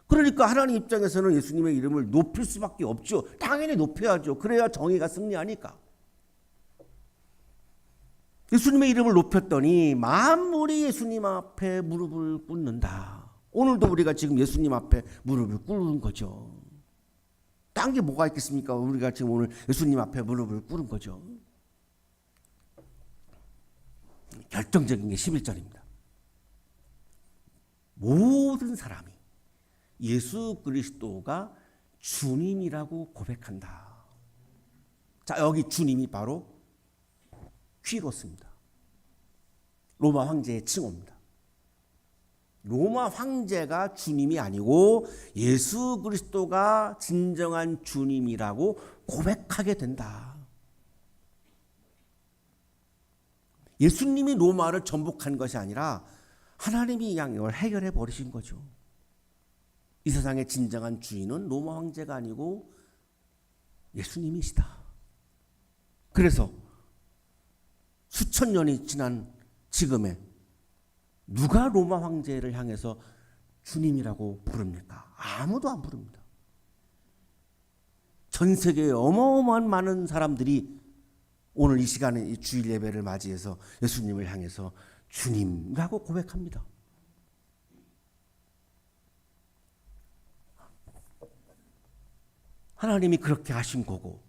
그러니까 하나님 입장에서는 예수님의 이름을 높일 수밖에 없죠. 당연히 높여야죠. 그래야 정의가 승리하니까. 예수님의 이름을 높였더니 만물이 예수님 앞에 무릎을 꿇는다. 오늘도 우리가 지금 예수님 앞에 무릎을 꿇는 거죠. 딴 게 뭐가 있겠습니까? 우리가 지금 오늘 예수님 앞에 무릎을 꿇은 거죠. 결정적인 게 11절입니다. 모든 사람이 예수 그리스도가 주님이라고 고백한다. 자, 여기 주님이 바로 퀴로스입니다. 로마 황제의 칭호입니다. 로마 황제가 주님이 아니고 예수 그리스도가 진정한 주님이라고 고백하게 된다. 예수님이 로마를 전복한 것이 아니라 하나님이 이걸 해결해 버리신 거죠. 이 세상의 진정한 주인은 로마 황제가 아니고 예수님이시다. 그래서 수천 년이 지난 지금에 누가 로마 황제를 향해서 주님이라고 부릅니까? 아무도 안 부릅니다. 전 세계에 어마어마한 많은 사람들이 오늘 이 시간에 이 주일 예배를 맞이해서 예수님을 향해서 주님이라고 고백합니다. 하나님이 그렇게 하신 거고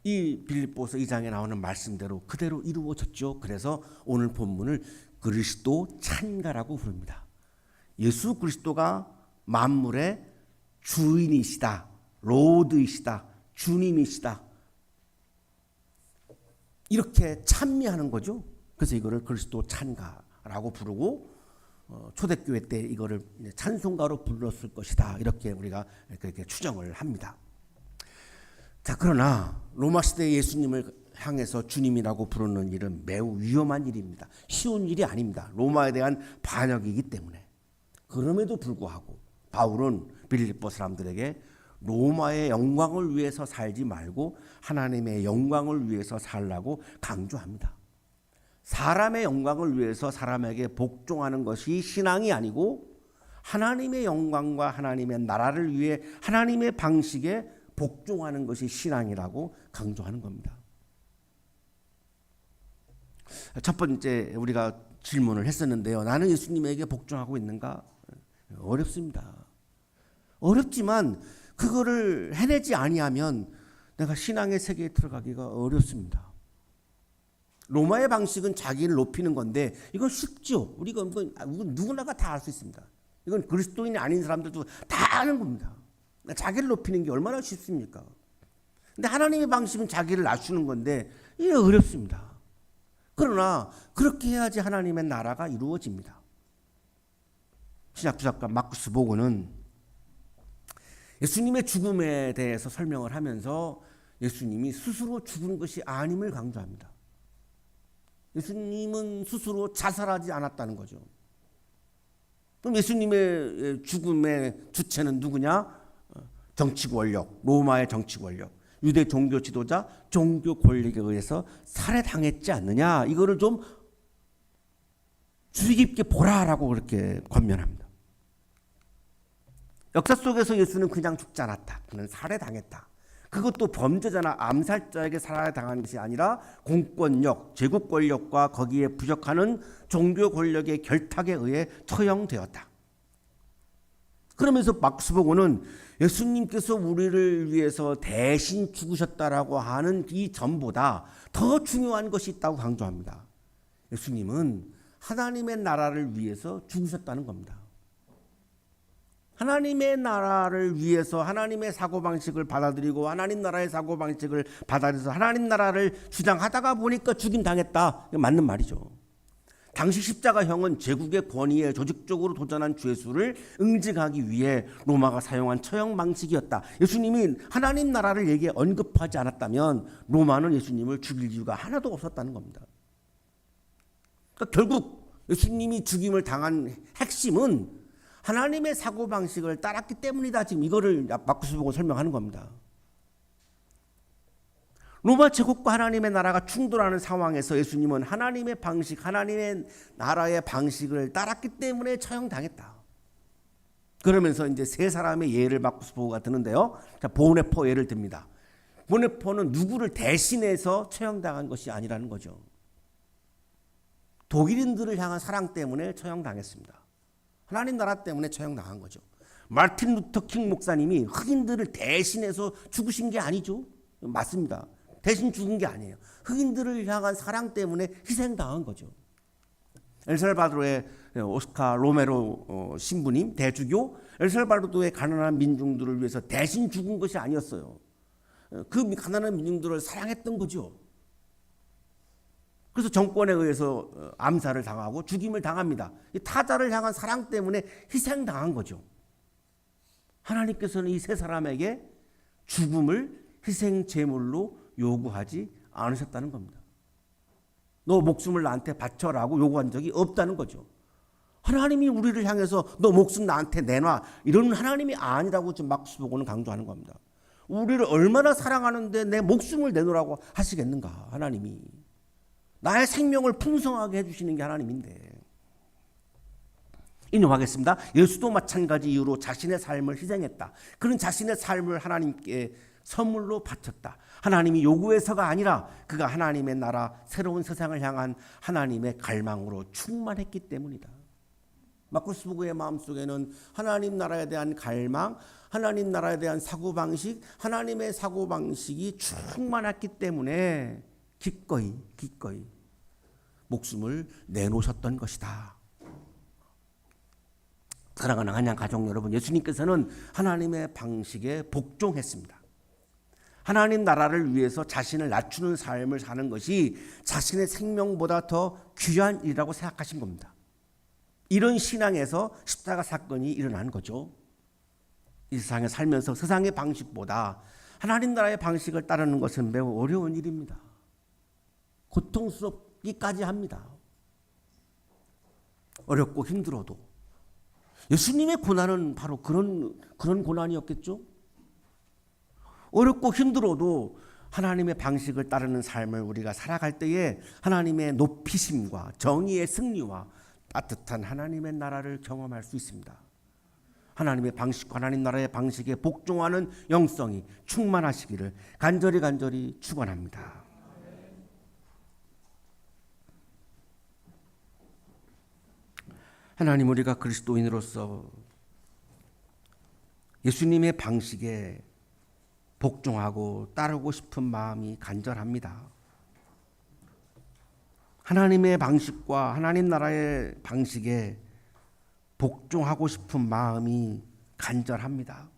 이 빌립보서 2장에 나오는 말씀대로 그대로 이루어졌죠. 그래서 오늘 본문을 그리스도 찬가라고 부릅니다. 예수 그리스도가 만물의 주인이시다, 로드이시다, 주님이시다, 이렇게 찬미하는 거죠. 그래서 이거를 그리스도 찬가라고 부르고 초대교회 때 이거를 찬송가로 불렀을 것이다, 이렇게 우리가 그렇게 추정을 합니다. 자, 그러나 로마 시대의 예수님을 향해서 주님이라고 부르는 일은 매우 위험한 일입니다. 쉬운 일이 아닙니다. 로마에 대한 반역이기 때문에. 그럼에도 불구하고 바울은 빌립보 사람들에게 로마의 영광을 위해서 살지 말고 하나님의 영광을 위해서 살라고 강조합니다. 사람의 영광을 위해서 사람에게 복종하는 것이 신앙이 아니고 하나님의 영광과 하나님의 나라를 위해 하나님의 방식에 복종하는 것이 신앙이라고 강조하는 겁니다. 첫 번째 우리가 질문을 했었는데요. 나는 예수님에게 복종하고 있는가? 어렵습니다. 어렵지만 그거를 해내지 아니하면 내가 신앙의 세계에 들어가기가 어렵습니다. 로마의 방식은 자기를 높이는 건데 이건 쉽죠. 우리가 누구나가 다 알 수 있습니다. 이건 그리스도인이 아닌 사람들도 다 아는 겁니다. 자기를 높이는 게 얼마나 쉽습니까? 근데 하나님의 방식은 자기를 낮추는 건데 이게 어렵습니다. 그러나 그렇게 해야지 하나님의 나라가 이루어집니다. 신약주작가 마쿠스 보고는 예수님의 죽음에 대해서 설명을 하면서 예수님이 스스로 죽은 것이 아님을 강조합니다. 예수님은 스스로 자살하지 않았다는 거죠. 그럼 예수님의 죽음의 주체는 누구냐? 정치 권력, 로마의 정치 권력, 유대 종교 지도자, 종교 권력에 의해서 살해당했지 않느냐? 이거를 좀 주의 깊게 보라라고 그렇게 권면합니다. 역사 속에서 예수는 그냥 죽지 않았다. 그는 살해당했다. 그것도 범죄자나 암살자에게 살해당한 것이 아니라 공권력, 제국 권력과 거기에 부역하는 종교 권력의 결탁에 의해 처형되었다. 그러면서 마쿠스 보고는 예수님께서 우리를 위해서 대신 죽으셨다라고 하는 이 점보다 더 중요한 것이 있다고 강조합니다. 예수님은 하나님의 나라를 위해서 죽으셨다는 겁니다. 하나님의 나라를 위해서 하나님의 사고방식을 받아들이고 하나님 나라의 사고방식을 받아들여서 하나님 나라를 주장하다가 보니까 죽임당했다. 맞는 말이죠. 당시 십자가형은 제국의 권위에 조직적으로 도전한 죄수를 응징하기 위해 로마가 사용한 처형 방식이었다. 예수님이 하나님 나라를 얘기에 언급하지 않았다면 로마는 예수님을 죽일 이유가 하나도 없었다는 겁니다. 그러니까 결국 예수님이 죽임을 당한 핵심은 하나님의 사고방식을 따랐기 때문이다. 지금 이거를 마쿠스 보고 설명하는 겁니다. 로마 제국과 하나님의 나라가 충돌하는 상황에서 예수님은 하나님의 방식, 하나님의 나라의 방식을 따랐기 때문에 처형당했다. 그러면서 이제 세 사람의 예를 마쿠스 보고가 드는데요. 자, 보네포 예를 듭니다. 보네포는 누구를 대신해서 처형당한 것이 아니라는 거죠. 독일인들을 향한 사랑 때문에 처형당했습니다. 하나님 나라 때문에 처형당한 거죠. 마틴 루터 킹 목사님이 흑인들을 대신해서 죽으신 게 아니죠. 맞습니다. 대신 죽은 게 아니에요. 흑인들을 향한 사랑 때문에 희생당한 거죠. 엘살바도르의 오스카 로메로 신부님 대주교, 엘살바도르의 가난한 민중들을 위해서 대신 죽은 것이 아니었어요. 그 가난한 민중들을 사랑했던 거죠. 그래서 정권에 의해서 암살을 당하고 죽임을 당합니다. 타자를 향한 사랑 때문에 희생당한 거죠. 하나님께서는 이 세 사람에게 죽음을 희생 제물로 요구하지 않으셨다는 겁니다. 너 목숨을 나한테 바쳐라고 요구한 적이 없다는 거죠. 하나님이 우리를 향해서 너 목숨 나한테 내놔 이런 하나님이 아니라고 지금 마쿠스 보고는 강조하는 겁니다. 우리를 얼마나 사랑하는데 내 목숨을 내놓으라고 하시겠는가. 하나님이 나의 생명을 풍성하게 해주시는 게 하나님인데. 인용하겠습니다. 예수도 마찬가지 이유로 자신의 삶을 희생했다. 그는 자신의 삶을 하나님께 선물로 바쳤다. 하나님이 요구해서가 아니라 그가 하나님의 나라 새로운 세상을 향한 하나님의 갈망으로 충만했기 때문이다. 마쿠스 부고의 마음속에는 하나님 나라에 대한 갈망, 하나님 나라에 대한 사고방식, 하나님의 사고방식이 충만했기 때문에 기꺼이 목숨을 내놓으셨던 것이다. 사랑하는 한양 가족 여러분, 예수님께서는 하나님의 방식에 복종했습니다. 하나님 나라를 위해서 자신을 낮추는 삶을 사는 것이 자신의 생명보다 더 귀한 일이라고 생각하신 겁니다. 이런 신앙에서 십자가 사건이 일어난 거죠. 이 세상에 살면서 세상의 방식보다 하나님 나라의 방식을 따르는 것은 매우 어려운 일입니다. 고통스럽기까지 합니다. 어렵고 힘들어도. 예수님의 고난은 바로 그런 고난이었겠죠. 어렵고 힘들어도 하나님의 방식을 따르는 삶을 우리가 살아갈 때에 하나님의 높이심과 정의의 승리와 따뜻한 하나님의 나라를 경험할 수 있습니다. 하나님의 방식과 하나님 나라의 방식에 복종하는 영성이 충만하시기를 간절히 축원합니다. 하나님, 우리가 그리스도인으로서 예수님의 방식에 복종하고 따르고 싶은 마음이 간절합니다. 하나님의 방식과 하나님 나라의 방식에 복종하고 싶은 마음이 간절합니다.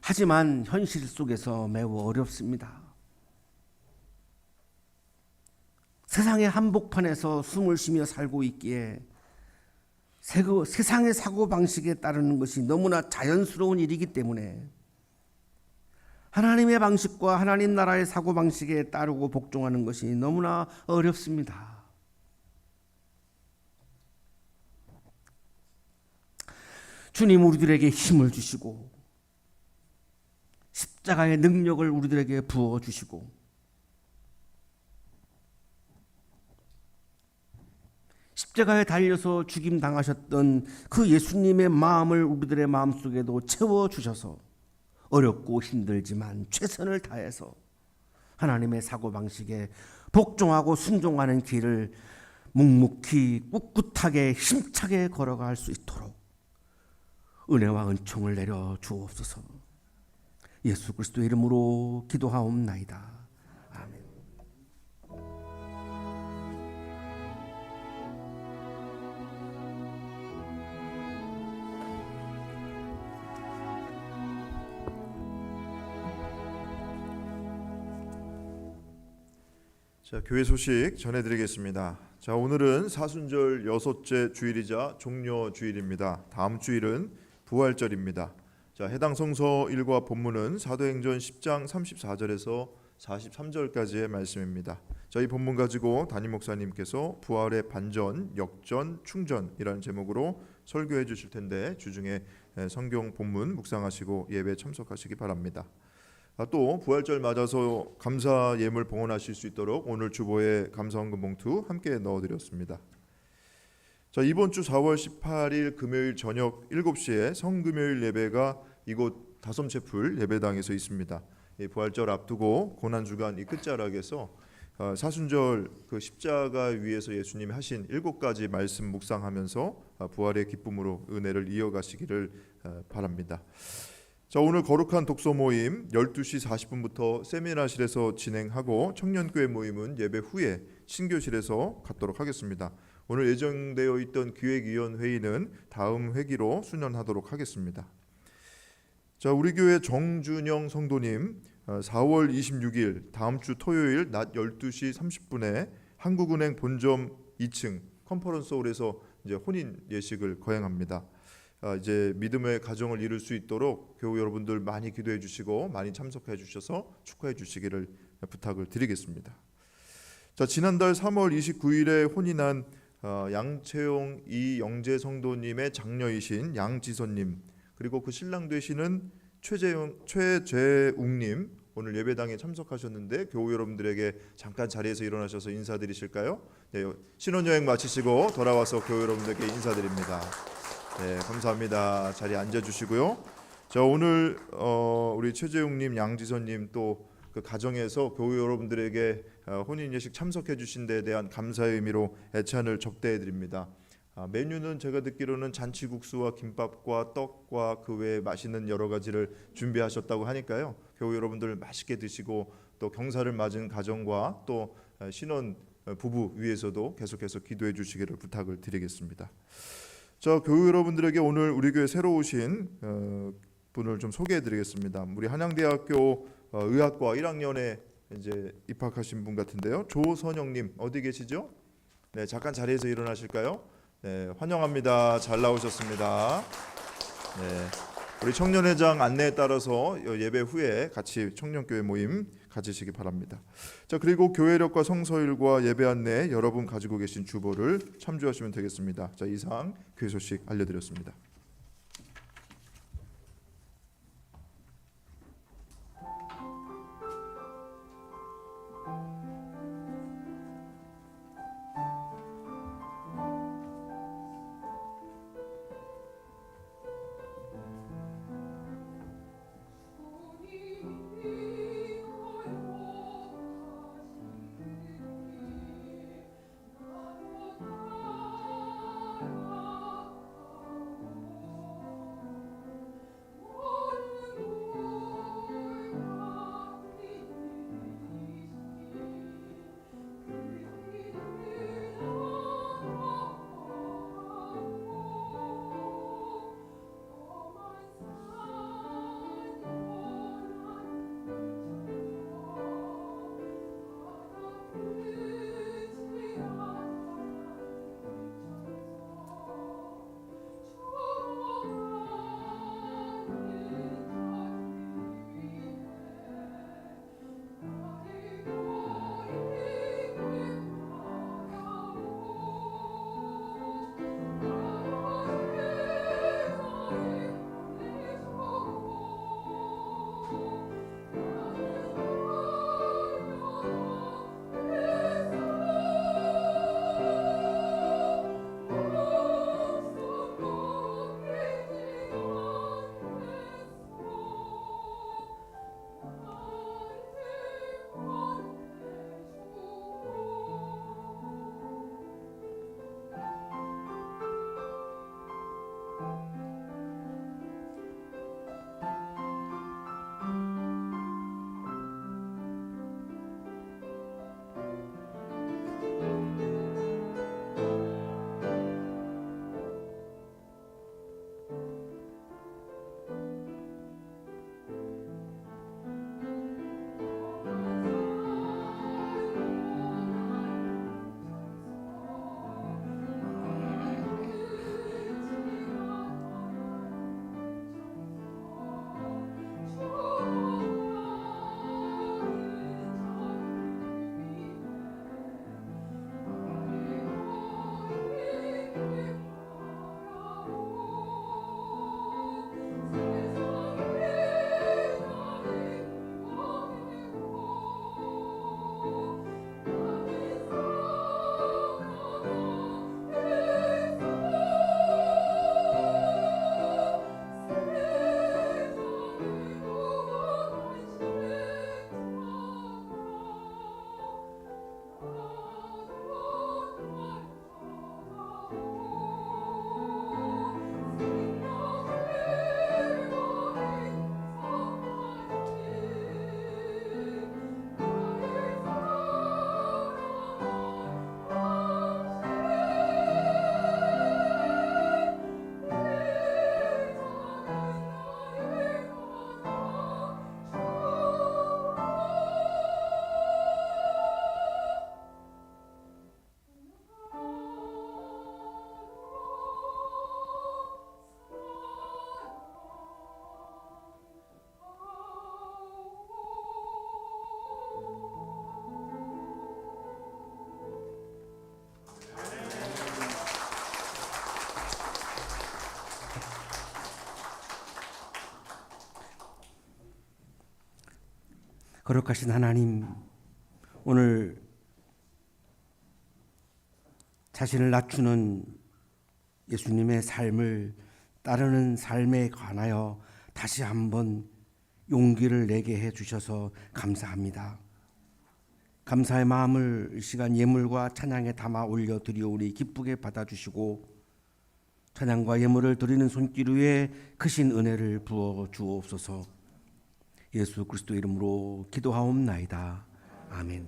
하지만 현실 속에서 매우 어렵습니다. 세상의 한복판에서 숨을 쉬며 살고 있기에 세상의 사고방식에 따르는 것이 너무나 자연스러운 일이기 때문에 하나님의 방식과 하나님 나라의 사고방식에 따르고 복종하는 것이 너무나 어렵습니다. 주님, 우리들에게 힘을 주시고 십자가의 능력을 우리들에게 부어주시고 십자가에 달려서 죽임 당하셨던 그 예수님의 마음을 우리들의 마음속에도 채워주셔서 어렵고 힘들지만 최선을 다해서 하나님의 사고방식에 복종하고 순종하는 길을 묵묵히 꿋꿋하게 힘차게 걸어갈 수 있도록 은혜와 은총을 내려 주옵소서. 예수 그리스도의 이름으로 기도하옵나이다. 아멘. 자, 교회 소식 전해드리겠습니다. 자, 오늘은 사순절 여섯째 주일이자 종려 주일입니다. 다음 주일은 부활절입니다. 자, 해당 성서 일과 본문은 사도행전 10장 34절에서 43절까지의 말씀입니다. 저희 본문 가지고 담임 목사님께서 부활의 반전, 역전, 충전이라는 제목으로 설교해 주실 텐데 주중에 성경 본문 묵상하시고 예배 참석하시기 바랍니다. 또 부활절 맞아서 감사 예물 봉헌하실 수 있도록 오늘 주보에 감사헌금 봉투 함께 넣어드렸습니다. 자, 이번 주 4월 18일 금요일 저녁 7시에 성금요일 예배가 이곳 다섬채플 예배당에서 있습니다. 이 부활절 앞두고 고난주간 이 끝자락에서 사순절 그 십자가 위에서 예수님이 하신 7가지 말씀 묵상하면서 부활의 기쁨으로 은혜를 이어가시기를 바랍니다. 자, 오늘 거룩한 독서 모임 12시 40분부터 세미나실에서 진행하고 청년교회 모임은 예배 후에 신교실에서 갖도록 하겠습니다. 오늘 예정되어 있던 기획위원 회의는 다음 회기로 수년하도록 하겠습니다. 자, 우리 교회 정준영 성도님 4월 26일 다음 주 토요일 낮 12시 30분에 한국은행 본점 2층 컨퍼런스홀에서 이제 혼인 예식을 거행합니다. 이제 믿음의 가정을 이룰 수 있도록 교우 여러분들 많이 기도해 주시고 많이 참석해 주셔서 축하해 주시기를 부탁을 드리겠습니다. 자, 지난달 3월 29일에 혼인한 양채용 이영재 성도님의 장녀이신 양지선님, 그리고 그 신랑 되시는 최재웅님 오늘 예배당에 참석하셨는데 교우 여러분들에게 잠깐 자리에서 일어나셔서 인사드리실까요? 네, 신혼여행 마치시고 돌아와서 교우 여러분들께 인사드립니다. 네, 감사합니다. 자리에 앉아주시고요. 자, 오늘 우리 최재웅님, 양지선님 또 그 가정에서 교우 여러분들에게 혼인 예식 참석해 주신 데에 대한 감사의 의미로 애찬을 접대해 드립니다. 메뉴는 제가 듣기로는 잔치국수와 김밥과 떡과 그 외에 맛있는 여러 가지를 준비하셨다고 하니까요. 교우 여러분들 맛있게 드시고 또 경사를 맞은 가정과 또 신혼 부부 위해서도 계속해서 기도해 주시기를 부탁을 드리겠습니다. 자, 교우 여러분들에게 오늘 우리 교회 새로 오신 분을 좀 소개해 드리겠습니다. 우리 한양대학교 의학과 1학년에 이제 입학하신 분 같은데요. 조선영님 어디 계시죠? 네, 잠깐 자리에서 일어나실까요? 네, 환영합니다. 잘 나오셨습니다. 네, 우리 청년회장 안내에 따라서 예배 후에 같이 청년교회 모임 가지시기 바랍니다. 자, 그리고 교회력과 성서일과 예배 안내 여러분 가지고 계신 주보를 참조하시면 되겠습니다. 자, 이상 교회 소식 알려드렸습니다. 거룩하신 하나님, 오늘 자신을 낮추는 예수님의 삶을 따르는 삶에 관하여 다시 한번 용기를 내게 해 주셔서 감사합니다. 감사의 마음을 이 시간 예물과 찬양에 담아 올려 드리오니 기쁘게 받아주시고 찬양과 예물을 드리는 손길 위에 크신 은혜를 부어 주옵소서. 예수 그리스도 이름으로 기도하옵나이다. 아멘.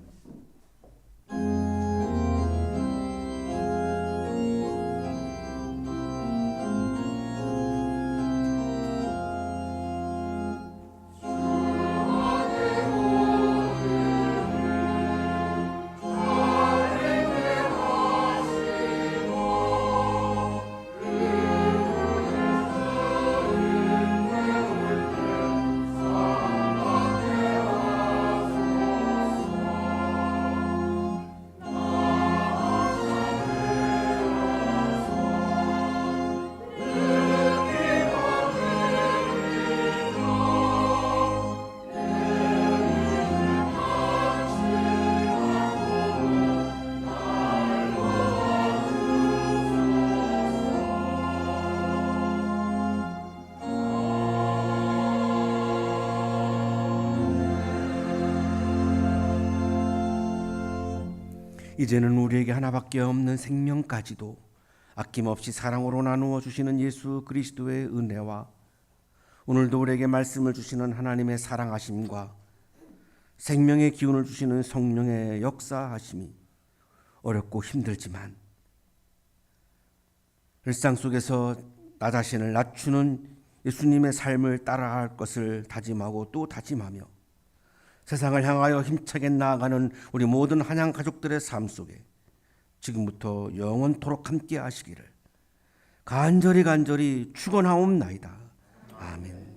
이제는 우리에게 하나밖에 없는 생명까지도 아낌없이 사랑으로 나누어 주시는 예수 그리스도의 은혜와 오늘도 우리에게 말씀을 주시는 하나님의 사랑하심과 생명의 기운을 주시는 성령의 역사하심이 어렵고 힘들지만 일상 속에서 나 자신을 낮추는 예수님의 삶을 따라갈 것을 다짐하고 또 다짐하며 세상을 향하여 힘차게 나아가는 우리 모든 한양 가족들의 삶 속에 지금부터 영원토록 함께 하시기를 간절히 축원하옵나이다. 아멘.